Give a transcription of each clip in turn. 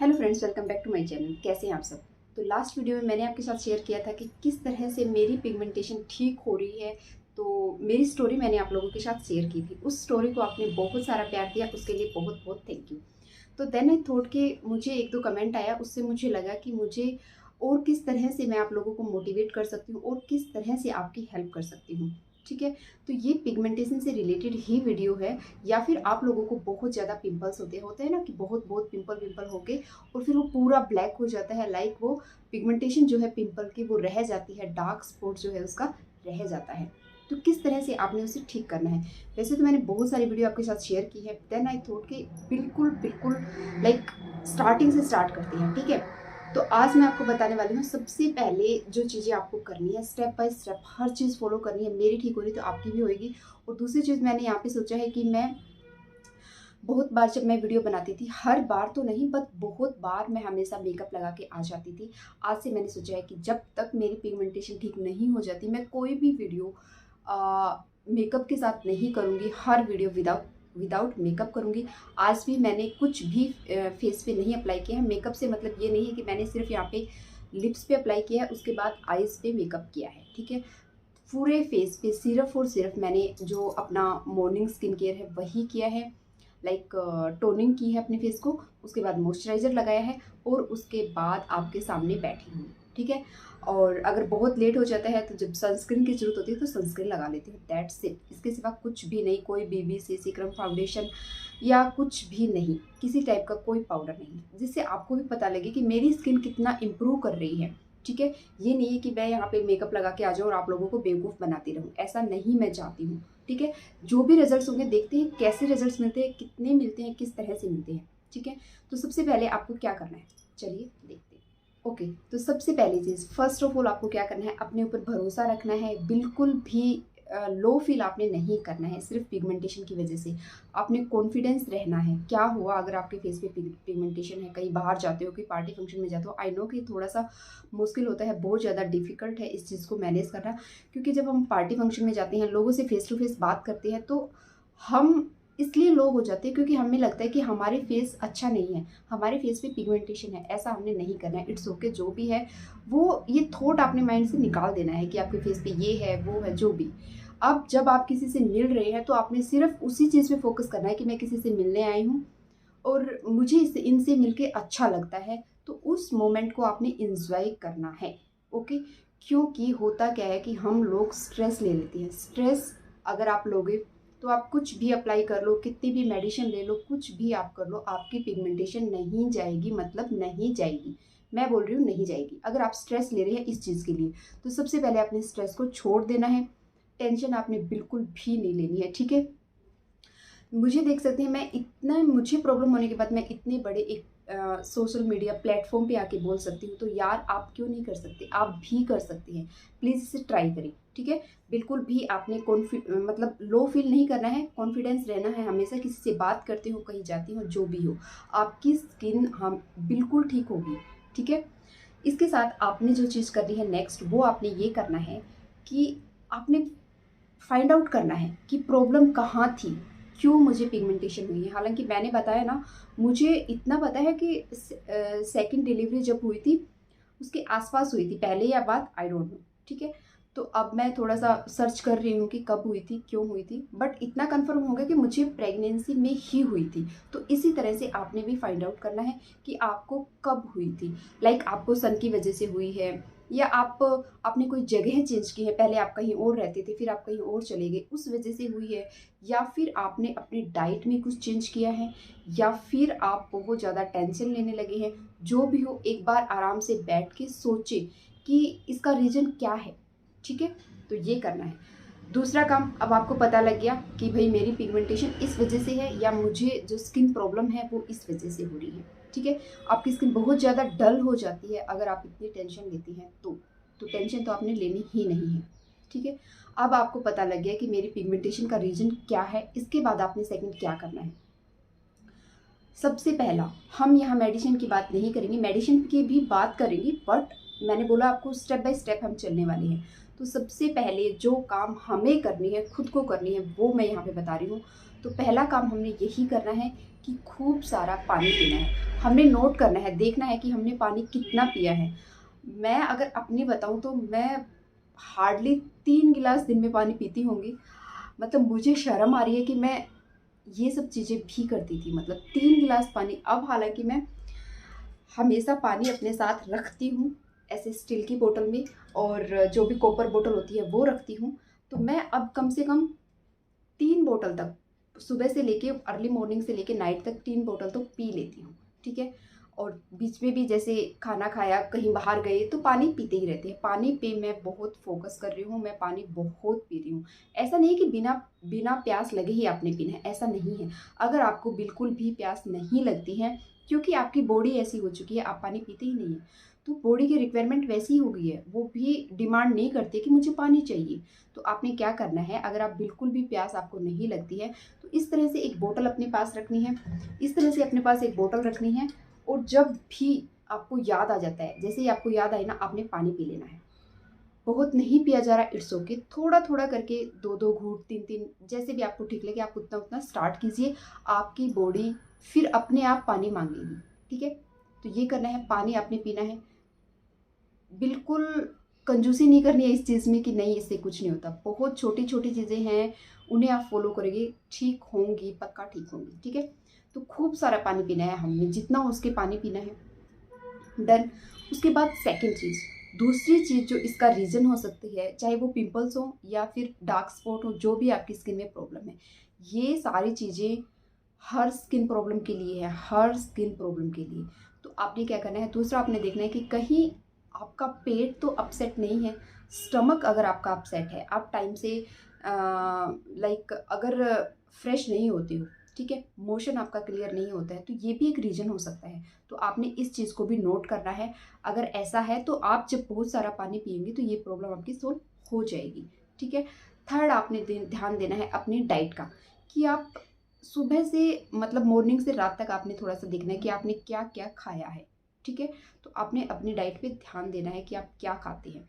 Hello friends, welcome back to my channel. कैसे हैं आप सब। तो लास्ट वीडियो में मैंने आपके साथ शेयर किया था कि किस तरह से मेरी पिगमेंटेशन ठीक हो रही है। तो मेरी स्टोरी मैंने आप लोगों के साथ शेयर की थी। उस स्टोरी को आपने बहुत सारा प्यार दिया, उसके लिए बहुत बहुत थैंक यू। तो देन आई थॉट कि मुझे एक दो कमेंट आया, उससे मुझे लगा कि मुझे और किस तरह से मैं आप लोगों को मोटिवेट कर सकती हूँ और किस तरह से आपकी हेल्प कर सकती हूँ। ठीक है। तो ये पिगमेंटेशन से रिलेटेड ही वीडियो है। या फिर आप लोगों को बहुत ज़्यादा पिंपल्स होते होते हैं ना, कि बहुत बहुत पिंपल पिंपल होके और फिर वो पूरा ब्लैक हो जाता है, लाइक वो पिगमेंटेशन जो है पिंपल की वो रह जाती है, डार्क स्पॉट जो है उसका रह जाता है। तो किस तरह से आपने उसे ठीक करना है। वैसे तो मैंने बहुत सारी वीडियो आपके साथ शेयर की है। देन आई थॉट कि बिल्कुल बिल्कुल लाइक स्टार्टिंग से स्टार्ट करते हैं। ठीक है। तो आज मैं आपको बताने वाली हूँ, सबसे पहले जो चीज़ें आपको करनी है, step by step her cheese follow करनी है। मेरी ठीक हो रही तो आपकी भी होगी। और दूसरी चीज़ मैंने यहाँ पे सोचा है कि मैं बहुत बार जब मैं वीडियो बनाती थी, हर बार तो नहीं बट बहुत बार मैं हमेशा मेकअप लगा के आ जाती थी। आज से मैंने सोचा है कि जब तक मेरी पिगमेंटेशन ठीक नहीं हो जाती, मैं कोई भी वीडियो मेकअप के साथ नहीं करूँगी। हर वीडियो विदाउट विदाउट मेकअप करूँगी। आज भी मैंने कुछ भी फेस पे नहीं अप्लाई किया है। मेकअप से मतलब ये नहीं है कि मैंने सिर्फ यहाँ पे लिप्स पे अप्लाई किया है, उसके बाद आईज पे मेकअप किया है। ठीक है। पूरे फेस पे सिर्फ और सिर्फ मैंने जो अपना मॉर्निंग स्किन केयर है वही किया है। लाइक टोनिंग की है अपने फेस को, उसके बाद मॉइस्चराइज़र लगाया है और उसके बाद आपके सामने बैठी हूँ। ठीक है। और अगर बहुत लेट हो जाता है तो जब सनस्क्रीन की ज़रूरत होती है तो सनस्क्रीन लगा लेती हूँ। That's it. इसके सिवा कुछ भी नहीं, कोई बीबी सी सीक्रम फाउंडेशन या कुछ भी नहीं, किसी टाइप का कोई पाउडर नहीं, जिससे आपको भी पता लगे कि मेरी स्किन कितना इम्प्रूव कर रही है। ठीक है। ये नहीं है कि मैं यहाँ पे मेकअप लगा के आ जाऊँ और आप लोगों को बेवकूफ़ बनाती रहूँ, ऐसा नहीं मैं चाहती हूँ। ठीक है। जो भी रिजल्ट्स होंगे देखते हैं कैसे रिजल्ट्स मिलते हैं, कितने मिलते हैं, किस तरह से मिलते हैं। ठीक है। तो सबसे पहले आपको क्या करना है, चलिए देखते हैं। ओके। तो सबसे पहली चीज़, फर्स्ट ऑफ ऑल आपको क्या करना है, अपने ऊपर भरोसा रखना है। बिल्कुल भी लो फील आपने नहीं करना है सिर्फ पिगमेंटेशन की वजह से। आपने कॉन्फिडेंस रहना है। क्या हुआ अगर आपके फेस पे पिगमेंटेशन है, कहीं बाहर जाते हो, कि पार्टी फंक्शन में जाते हो, आई नो कि थोड़ा सा मुश्किल होता है, बहुत ज़्यादा डिफिकल्ट है इस चीज़ को मैनेज करना। क्योंकि जब हम पार्टी फंक्शन में जाते हैं, लोगों से फेस टू फेस बात करते हैं, तो हम इसलिए लो हो जाते हैं क्योंकि हमें लगता है कि हमारे फेस अच्छा नहीं है, हमारे फेस पे पिगमेंटेशन है। ऐसा हमने नहीं करना है। इट्स ओके, जो भी है वो ये थॉट अपने माइंड से निकाल देना है कि आपके फेस पे ये है वो है जो भी। अब जब आप किसी से मिल रहे हैं तो आपने सिर्फ उसी चीज़ पे फोकस करना है कि मैं किसी से मिलने आई हूँ और मुझे इससे इनसे मिलके अच्छा लगता है। तो उस मोमेंट को आपने इंजॉय करना है। ओके। क्योंकि होता क्या है कि हम लोग स्ट्रेस ले लेते हैं। स्ट्रेस अगर आप लोगे तो आप कुछ भी अप्लाई कर लो, कितनी भी मेडिसिन ले लो, कुछ भी आप कर लो, आपकी पिगमेंटेशन नहीं जाएगी, मतलब नहीं जाएगी। मैं बोल रही हूँ नहीं जाएगी। अगर आप स्ट्रेस ले रहे हैं इस चीज़ के लिए, तो सबसे पहले अपने स्ट्रेस को छोड़ देना है। टेंशन आपने बिल्कुल भी नहीं लेनी है। ठीक है। मुझे देख सकते हैं, मैं इतना, मुझे प्रॉब्लम होने के बाद मैं इतने बड़े एक सोशल मीडिया प्लेटफॉर्म पे आके बोल सकती हूँ, तो यार आप क्यों नहीं कर सकते, आप भी कर सकते हैं। प्लीज़ इसे ट्राई करें। ठीक है। बिल्कुल भी आपने मतलब लो फील नहीं करना है, कॉन्फिडेंस रहना है हमेशा। किसी से बात करते हो, कहीं जाती हो, जो भी हो, आपकी स्किन हम बिल्कुल ठीक होगी। ठीक है। इसके साथ आपने जो चीज़ करनी है नेक्स्ट, वो आपने ये करना है कि आपने फाइंड आउट करना है कि प्रॉब्लम कहाँ थी, क्यों मुझे पिगमेंटेशन हुई है। हालांकि मैंने बताया ना, मुझे इतना पता है कि सेकंड डिलीवरी जब हुई थी उसके आसपास हुई थी, पहले या बाद आई डोंट नो। ठीक है। तो अब मैं थोड़ा सा सर्च कर रही हूँ कि कब हुई थी, क्यों हुई थी, बट इतना कंफर्म हो गया कि मुझे प्रेगनेंसी में ही हुई थी। तो इसी तरह से आपने भी फाइंड आउट करना है कि आपको कब हुई थी। लाइक आपको सन की वजह से हुई है, या आप आपने कोई जगह चेंज की है, पहले आप कहीं और रहते थे फिर आप कहीं और चले गए, उस वजह से हुई है, या फिर आपने अपनी डाइट में कुछ चेंज किया है, या फिर आप बहुत ज़्यादा टेंशन लेने लगे हैं। जो भी हो, एक बार आराम से बैठ के सोचे कि इसका रीज़न क्या है। ठीक है। तो ये करना है। दूसरा काम, अब आपको पता लग गया कि भाई मेरी पिगमेंटेशन इस वजह से है, या मुझे जो स्किन प्रॉब्लम है वो इस वजह से हो रही है। ठीक है। आपकी स्किन बहुत ज़्यादा डल हो जाती है अगर आप इतनी टेंशन लेती हैं तो टेंशन तो आपने लेनी ही नहीं है। ठीक है। अब आपको पता लग गया कि मेरी पिगमेंटेशन का रीज़न क्या है। इसके बाद आपने सेकंड क्या करना है। सबसे पहला, हम यहाँ मेडिसिन की बात नहीं करेंगे, मेडिसिन की भी बात करेंगे, बट मैंने बोला आपको स्टेप बाय स्टेप हम चलने वाले हैं। तो सबसे पहले जो काम हमें करनी है, खुद को करनी है, वो मैं यहाँ पे बता रही हूँ। तो पहला काम हमने यही करना है कि खूब सारा पानी पीना है। हमने नोट करना है, देखना है कि हमने पानी कितना पिया है। मैं अगर अपनी बताऊँ तो मैं हार्डली 3 गिलास दिन में पानी पीती होंगी। मतलब मुझे शर्म आ रही है कि मैं ये सब चीज़ें भी करती थी। मतलब 3 गिलास पानी। अब हालाँकि मैं हमेशा पानी अपने साथ रखती हूँ, ऐसे स्टील की बोतल में, और जो भी कॉपर बोतल होती है वो रखती हूँ। तो मैं अब कम से कम 3 बोतल तक, सुबह से लेके अर्ली मॉर्निंग से लेके नाइट तक 3 बोतल तो पी लेती हूँ, ठीक है। और बीच में भी जैसे खाना खाया, कहीं बाहर गए तो पानी पीते ही रहते हैं। पानी पे मैं बहुत फोकस कर रही हूँ, मैं पानी बहुत पी रही हूँ। ऐसा नहीं है कि बिना बिना प्यास लगे ही आपने पीना है, ऐसा नहीं है। अगर आपको बिल्कुल भी प्यास नहीं लगती है, क्योंकि आपकी बॉडी ऐसी हो चुकी है, आप पानी पीते ही नहीं है, तो बॉडी की रिक्वायरमेंट वैसी हो गई है, वो भी डिमांड नहीं करते कि मुझे पानी चाहिए। तो आपने क्या करना है, अगर आप बिल्कुल भी प्यास आपको नहीं लगती है, तो इस तरह से एक बोतल अपने पास रखनी है। इस तरह से अपने पास एक बोतल रखनी है, और जब भी आपको याद आ जाता है, जैसे ही आपको याद आए ना, आपने पानी पी लेना है। बहुत नहीं पिया जा रहा, इट्स ओके, थोड़ा थोड़ा करके 2-2 घूंट, 3-3, जैसे भी आपको ठीक लगे आप उतना उतना स्टार्ट कीजिए। आपकी बॉडी फिर अपने आप पानी मांगेगी, ठीक है। तो ये करना है, पानी आपने पीना है। बिल्कुल कंजूसी नहीं करनी है इस चीज़ में कि नहीं इससे कुछ नहीं होता। बहुत छोटी छोटी चीज़ें हैं, उन्हें आप फॉलो करेंगे, ठीक होंगी, पक्का ठीक होंगी, ठीक है। तो खूब सारा पानी पीना है, हमने जितना हो उसके पानी पीना है। डन। उसके बाद सेकंड चीज़, दूसरी चीज़ जो इसका रीज़न हो सकती है, चाहे वो पिंपल्स हो या फिर डार्क स्पॉट हो, जो भी आपकी स्किन में प्रॉब्लम है, ये सारी चीज़ें हर स्किन प्रॉब्लम के लिए है, हर स्किन प्रॉब्लम के लिए। तो आपने क्या करना है, दूसरा आपने देखना है कि कहीं आपका पेट तो अपसेट नहीं है। स्टमक अगर आपका अपसेट है, आप टाइम से लाइक अगर फ्रेश नहीं होती हो, ठीक है, मोशन आपका क्लियर नहीं होता है, तो ये भी एक रीज़न हो सकता है। तो आपने इस चीज़ को भी नोट करना है। अगर ऐसा है तो आप जब बहुत सारा पानी पिएंगे तो ये प्रॉब्लम आपकी सॉल्व हो जाएगी, ठीक है। थर्ड, आपने ध्यान देना है अपनी डाइट का, कि आप सुबह से मतलब मॉर्निंग से रात तक आपने थोड़ा सा देखना है कि आपने क्या क्या खाया है, ठीक है। तो आपने अपनी डाइट पे ध्यान देना है कि आप क्या खाते हैं।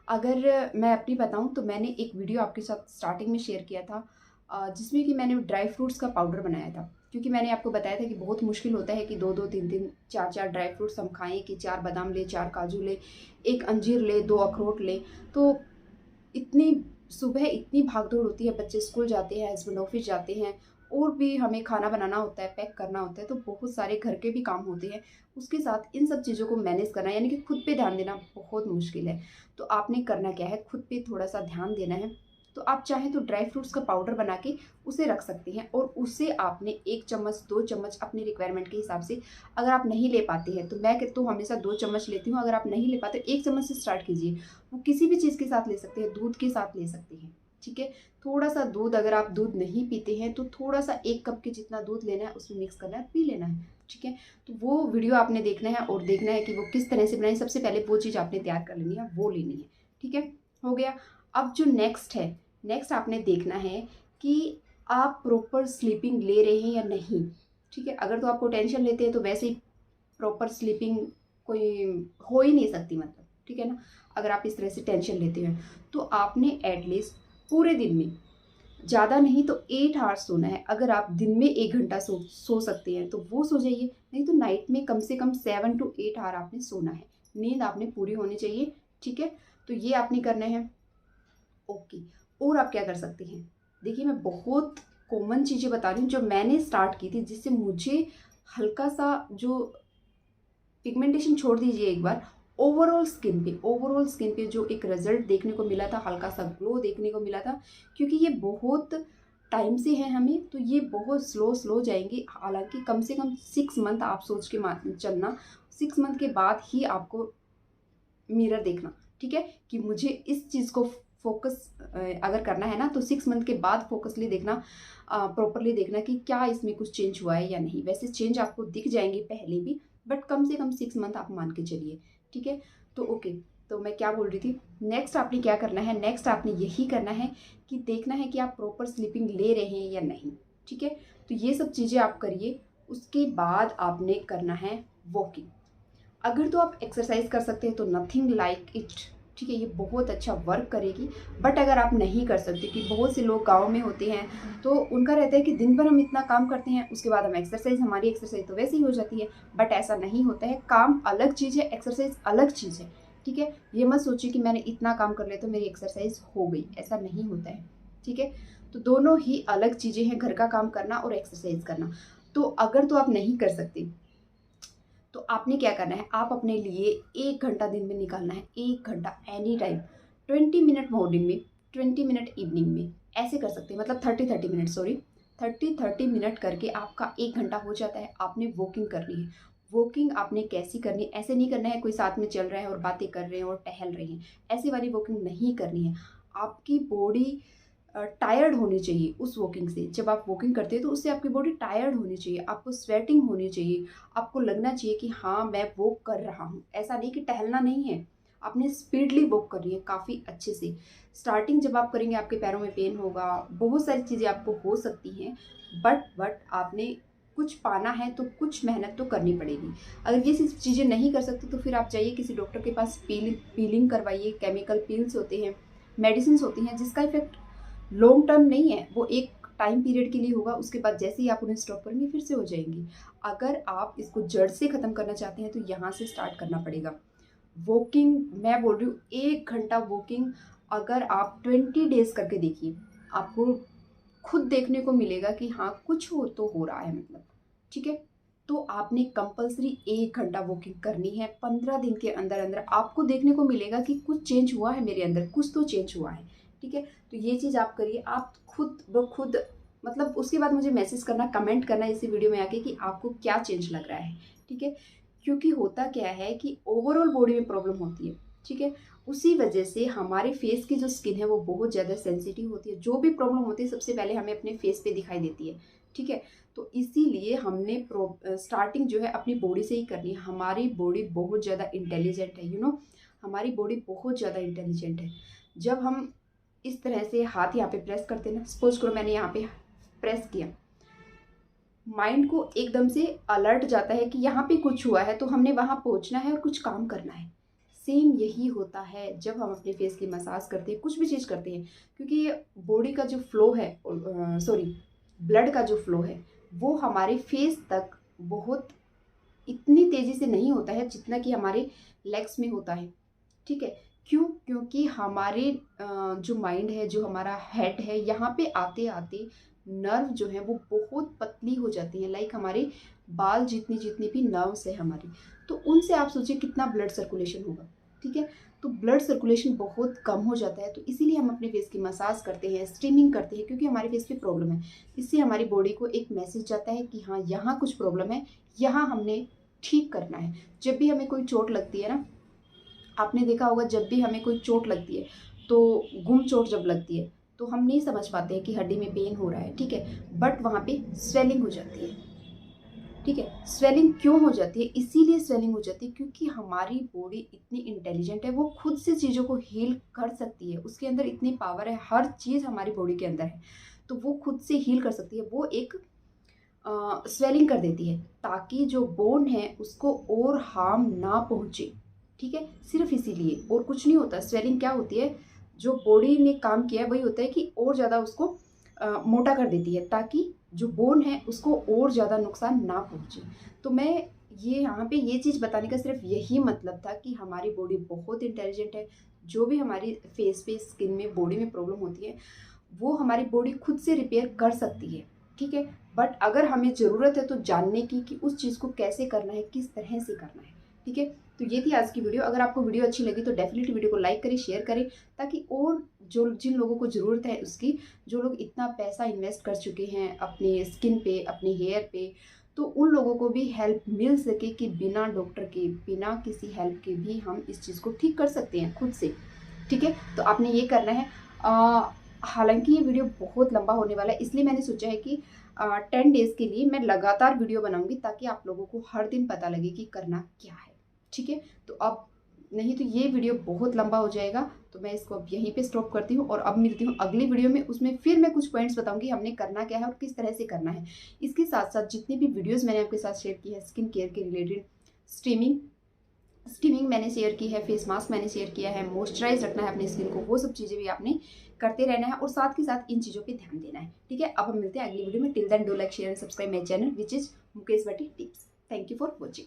अगर मैं अपनी बताऊं तो मैंने एक वीडियो आपके साथ स्टार्टिंग में शेयर किया था, जिसमें कि मैंने ड्राई फ्रूट्स का पाउडर बनाया था। क्योंकि मैंने आपको बताया था कि बहुत मुश्किल होता है कि 2-2, 3-3, 4-4 ड्राई फ्रूट्स हम खाएं, कि 4 बादाम ले, 4 काजू ले, 1 अंजीर ले, 2 अखरोट ले। तो इतनी सुबह इतनी भागदौड़ होती है, बच्चे स्कूल जाते हैं, हस्बैंड ऑफिस जाते हैं, और भी हमें खाना बनाना होता है, पैक करना होता है, तो बहुत सारे घर के भी काम होते हैं। उसके साथ इन सब चीज़ों को मैनेज करना, यानी कि खुद पे ध्यान देना बहुत मुश्किल है। तो आपने करना क्या है, खुद पे थोड़ा सा ध्यान देना है। तो आप चाहें तो ड्राई फ्रूट्स का पाउडर बना के उसे रख सकते हैं, और उसे आपने 1 चम्मच 2 चम्मच अपनी रिक्वायरमेंट के हिसाब से, अगर आप नहीं ले पाते हैं तो मैं तो हमेशा 2 चम्मच लेती हूँ। अगर आप नहीं ले पाते 1 चम्मच से स्टार्ट कीजिए। वो किसी भी चीज़ के साथ ले सकते हैं, दूध के साथ ले सकते हैं, ठीक है। थोड़ा सा दूध, अगर आप दूध नहीं पीते हैं तो थोड़ा सा 1 कप के जितना दूध लेना है, उसमें मिक्स करना है, पी लेना है, ठीक है। तो वो वीडियो आपने देखना है, और देखना है कि वो किस तरह से बनाई। सबसे पहले वो चीज़ आपने तैयार कर लेनी है, वो लेनी है, ठीक है। हो गया। अब जो नेक्स्ट है, नेक्स्ट आपने देखना है कि आप प्रॉपर स्लीपिंग ले रहे हैं या नहीं, ठीक है। अगर तो आप पोटेंशियल लेते हैं तो वैसे ही प्रॉपर स्लीपिंग कोई हो ही नहीं सकती, मतलब, ठीक है ना। अगर आप इस तरह से टेंशन लेते हैं तो आपने एटलीस्ट पूरे दिन में ज़्यादा नहीं तो 8 आवर्स सोना है। अगर आप दिन में 1 घंटा सो सकते हैं तो वो सो जाइए, नहीं तो नाइट में कम से कम 7 to 8 आवर आपने सोना है। नींद आपने पूरी होनी चाहिए, ठीक है। तो ये आपने करना है, ओके। और आप क्या कर सकते हैं, देखिए मैं बहुत कॉमन चीज़ें बता रही हूँ जो मैंने स्टार्ट की थी, जिससे मुझे हल्का सा जो पिगमेंटेशन छोड़ दीजिए एक बार, ओवरऑल स्किन पे जो एक रिजल्ट देखने को मिला था, हल्का सा ग्लो देखने को मिला था। क्योंकि ये बहुत टाइम से है हमें, तो ये बहुत स्लो स्लो जाएंगे। हालांकि कम से कम 6 मंथ आप सोच के चलना, 6 मंथ के बाद ही आपको मिरर देखना, ठीक है। कि मुझे इस चीज़ को फोकस अगर करना है ना, तो 6 मंथ के बाद फोकसली देखना, प्रॉपरली देखना कि क्या इसमें कुछ चेंज हुआ है या नहीं। वैसे चेंज आपको दिख जाएंगे पहले भी, बट कम से कम 6 मंथ आप मान के चलिए, ठीक है। तो ओके, तो मैं क्या बोल रही थी, नेक्स्ट आपने क्या करना है, नेक्स्ट आपने यही करना है कि देखना है कि आप प्रॉपर स्लीपिंग ले रहे हैं या नहीं, ठीक है। तो ये सब चीज़ें आप करिए। उसके बाद आपने करना है वॉकिंग। अगर तो आप एक्सरसाइज कर सकते हैं तो नथिंग लाइक इट, ठीक है, ये बहुत अच्छा वर्क करेगी। बट अगर आप नहीं कर सकते, कि बहुत से लोग गाँव में होते हैं तो उनका रहता है कि दिन भर हम इतना काम करते हैं, उसके बाद हम एक्सरसाइज, हमारी एक्सरसाइज तो वैसे ही हो जाती है। बट ऐसा नहीं होता है, काम अलग चीज़ है, एक्सरसाइज अलग चीज़ है। ठीक है, ये मत सोचिए कि मैंने इतना काम कर लिया तो मेरी एक्सरसाइज हो गई, ऐसा नहीं होता है। ठीक है, तो दोनों ही अलग चीज़ें हैं, घर का काम करना और एक्सरसाइज करना। तो अगर तो आप नहीं कर सकते तो आपने क्या करना है, आप अपने लिए 1 घंटा दिन में निकालना है, 1 घंटा एनी टाइम। 20 मिनट मॉर्निंग में, 20 मिनट इवनिंग में, ऐसे कर सकते हैं। मतलब 30-30 मिनट, सॉरी, 30-30 मिनट करके आपका 1 घंटा हो जाता है। आपने वॉकिंग करनी है। वॉकिंग आपने कैसी करनी है, ऐसे नहीं करना है कोई साथ में चल रहा है और बातें कर रहे हैं और टहल रहे हैं, ऐसी वाली वॉकिंग नहीं करनी है। आपकी बॉडी टायर्ड होनी चाहिए उस वॉकिंग से। जब आप वॉकिंग करते हैं तो उससे आपकी बॉडी टायर्ड होनी चाहिए, आपको स्वेटिंग होनी चाहिए, आपको लगना चाहिए कि हाँ मैं वॉक कर रहा हूँ। ऐसा नहीं कि टहलना नहीं है, आपने स्पीडली वॉक करनी है, काफ़ी अच्छे से। स्टार्टिंग जब आप करेंगे आपके पैरों में पेन होगा, बहुत सारी चीज़ें आपको हो सकती हैं। बट आपने कुछ पाना है तो कुछ मेहनत तो करनी पड़ेगी। अगर ये सब चीज़ें नहीं कर सकते तो फिर आप जाइए किसी डॉक्टर के पास, पीलिंग करवाइए। केमिकल पील्स होते हैं, मेडिसिन होती हैं, जिसका इफेक्ट लॉन्ग टर्म नहीं है, वो एक टाइम पीरियड के लिए होगा, उसके बाद जैसे ही आप उन्हें स्टॉप करेंगे फिर से हो जाएंगी। अगर आप इसको जड़ से ख़त्म करना चाहते हैं तो यहाँ से स्टार्ट करना पड़ेगा। वॉकिंग, मैं बोल रही हूँ 1 घंटा वॉकिंग, अगर आप 20 डेज करके देखिए, आपको खुद देखने को मिलेगा कि हाँ कुछ हो तो हो रहा है, मतलब। ठीक है, तो आपने कंपलसरी 1 घंटा वॉकिंग करनी है। 15 दिन के अंदर अंदर आपको देखने को मिलेगा कि कुछ चेंज हुआ है मेरे अंदर, कुछ तो चेंज हुआ है। ठीक है, तो ये चीज़ आप करिए, आप खुद ब खुद, मतलब उसके बाद मुझे मैसेज करना, कमेंट करना इसी वीडियो में आके कि आपको क्या चेंज लग रहा है। ठीक है, क्योंकि होता क्या है कि ओवरऑल बॉडी में प्रॉब्लम होती है। ठीक है, उसी वजह से हमारे फेस की जो स्किन है वो बहुत ज़्यादा सेंसिटिव होती है। जो भी प्रॉब्लम होती है सबसे पहले हमें अपने फेस पे दिखाई देती है। ठीक है, तो इसीलिए हमने स्टार्टिंग जो है अपनी बॉडी से ही करनी है। हमारी बॉडी बहुत ज़्यादा इंटेलिजेंट है, हमारी बॉडी बहुत ज़्यादा इंटेलिजेंट है। जब हम इस तरह से हाथ यहाँ पे प्रेस करते हैं ना, सपोज करो मैंने यहाँ पे प्रेस किया, माइंड को एकदम से अलर्ट जाता है कि यहाँ पे कुछ हुआ है, तो हमने वहाँ पहुँचना है और कुछ काम करना है। सेम यही होता है जब हम अपने फेस की मसाज करते हैं, कुछ भी चीज़ करते हैं, क्योंकि बॉडी का जो फ्लो है, सॉरी, ब्लड का जो फ्लो है वो हमारे फेस तक बहुत इतनी तेज़ी से नहीं होता है जितना कि हमारे लेग्स में होता है। ठीक है, क्यों? क्योंकि हमारे जो माइंड है, जो हमारा हेड है, यहाँ पे आते आते नर्व जो है वो बहुत पतली हो जाती है। लाइक हमारे बाल जितनी जितनी भी नर्व्स है हमारी, तो उनसे आप सोचिए कितना ब्लड सर्कुलेशन होगा। ठीक है, तो ब्लड सर्कुलेशन बहुत कम हो जाता है, तो इसीलिए हम अपने फेस की मसाज करते हैं, स्टीमिंग करते हैं, क्योंकि हमारे फेस पे प्रॉब्लम है। इससे हमारी बॉडी को एक मैसेज जाता है कि हाँ यहाँ कुछ प्रॉब्लम है, यहाँ हमने ठीक करना है। जब भी हमें कोई चोट लगती है ना, आपने देखा होगा जब भी हमें कोई चोट लगती है, तो गुम चोट जब लगती है तो हम नहीं समझ पाते हैं कि हड्डी में पेन हो रहा है। ठीक है, बट वहाँ पे स्वेलिंग हो जाती है। ठीक है, स्वेलिंग क्यों हो जाती है? इसीलिए स्वेलिंग हो जाती है क्योंकि हमारी बॉडी इतनी इंटेलिजेंट है, वो खुद से चीज़ों को हील कर सकती है। उसके अंदर इतनी पावर है, हर चीज़ हमारी बॉडी के अंदर है, तो वो खुद से हील कर सकती है। वो एक स्वेलिंग कर देती है ताकि जो बोन है उसको और हार्म ना पहुँचे। ठीक है, सिर्फ इसीलिए, और कुछ नहीं होता। स्वेलिंग क्या होती है, जो बॉडी ने काम किया है वही होता है कि और ज़्यादा उसको मोटा कर देती है ताकि जो बोन है उसको और ज़्यादा नुकसान ना पहुँचे। तो मैं ये यहाँ पे ये चीज़ बताने का सिर्फ यही मतलब था कि हमारी बॉडी बहुत इंटेलिजेंट है। जो भी हमारी फेस पे, स्किन में, बॉडी में प्रॉब्लम होती है वो हमारी बॉडी खुद से रिपेयर कर सकती है। ठीक है, बट अगर हमें ज़रूरत है तो जानने की कि उस चीज़ को कैसे करना है, किस तरह से करना है। ठीक है, तो ये थी आज की वीडियो। अगर आपको वीडियो अच्छी लगी तो डेफिनेटली वीडियो को लाइक करें, शेयर करें, ताकि और जो जिन लोगों को ज़रूरत है उसकी, जो लोग इतना पैसा इन्वेस्ट कर चुके हैं अपने स्किन पे, अपने हेयर पे, तो उन लोगों को भी हेल्प मिल सके कि बिना डॉक्टर के, बिना किसी हेल्प के भी हम इस चीज़ को ठीक कर सकते हैं खुद से। ठीक है, तो आपने ये करना है। हालांकि ये वीडियो बहुत लंबा होने वाला है, इसलिए मैंने सोचा है कि 10 डेज़ के लिए मैं लगातार वीडियो बनाऊंगी ताकि आप लोगों को हर दिन पता लगे कि करना क्या है। ठीक है, तो अब नहीं तो ये वीडियो बहुत लंबा हो जाएगा, तो मैं इसको अब यहीं पे स्टॉप करती हूँ और अब मिलती हूँ अगली वीडियो में। उसमें फिर मैं कुछ पॉइंट्स बताऊंगी हमने करना क्या है और किस तरह से करना है। इसके साथ साथ जितनी भी वीडियोज़ मैंने आपके साथ शेयर की है स्किन केयर के रिलेटेड, स्ट्रीमिंग, स्टीमिंग मैंने शेयर की है, फेस मास्क मैंने शेयर किया है, मॉइस्चराइज रखना है अपनी स्किन को, वो सब चीज़ें भी आपने करते रहना है और साथ के साथ इन चीज़ों पे ध्यान देना है। ठीक है, अब हम मिलते हैं अगली वीडियो में। Till then do like share and subscribe my channel which is Mukesh Bhatti tips. Thank you for watching.